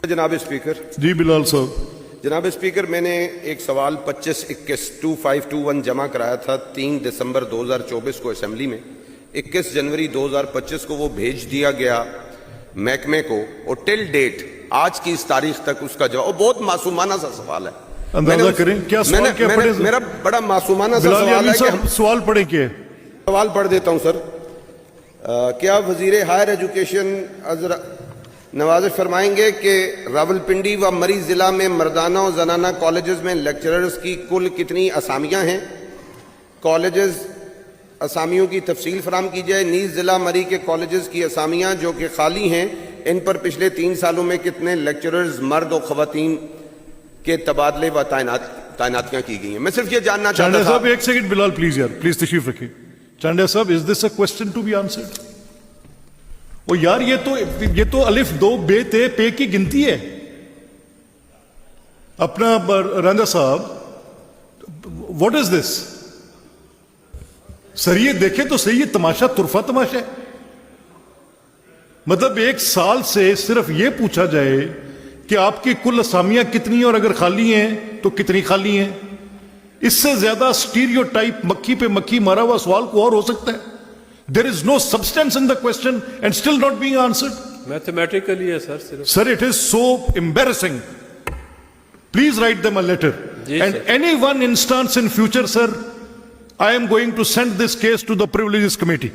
जनाब स्पीकर। जी बिलाल साहब। जनाब स्पीकर, मैंने एक सवाल 25-21 जमा कराया था 3 दिसंबर 2024 को असेंबली में। 21 जनवरी 2025 को वो भेज दिया गया महकमे को, और टिल डेट आज की इस तारीख तक उसका जवाब, बहुत मासूमाना सा सवाल है। अंदाजा करें क्या सवाल क्या पढ़े? मेरा बड़ा मासूमाना सा सवाल है कि सवाल पढ़े क्या? सवाल पढ़ देता हूं सर। क्या वजीर हायर एजुकेशन नवाज़िश फरमाएंगे कि रावलपिंडी व मरी ज़िला में मर्दाना और जनाना कॉलेजेस में लेक्चरर्स की कुल कितनी असामियां हैं? कॉलेजेस असामियों की तफसील फराम की जाए। नीज़ ज़िला मरी के कॉलेजेस की असामियां जो कि खाली हैं, इन पर पिछले 3 सालों में कितने लेक्चरर्स मर्द और ख़वातीन के तबादले व तैनातियां की गई हैं? मैं सिर्फ ये जानना चाहता था। साहब एक सेकंड बिलाल प्लीज यार, प्लीज तशरीफ रखिए। चांडिया साहब, is this a question to be answered? ओ यार, ये तो अलिफ दो बे ते पे की गिनती है। अपना रांझा साहब, व्हाट इज दिस? सर ये देखे तो सही, ये तमाशा तुरफा तमाशा है। मतलब 1 साल से सिर्फ ये पूछा जाए कि आपकी कुल असामियां कितनी हैं और अगर खाली हैं तो कितनी खाली हैं। इससे ज्यादा स्टीरियोटाइप, मक्खी पे मक्खी मारा हुआ सवाल को और हो सकता है? There is no substance in the question and still not being answered. Mathematically है सर सिर्फ। Sir, it is so embarrassing. Please write them a letter. And any one instance in future, sir, I am going to send this case to the Privileges Committee.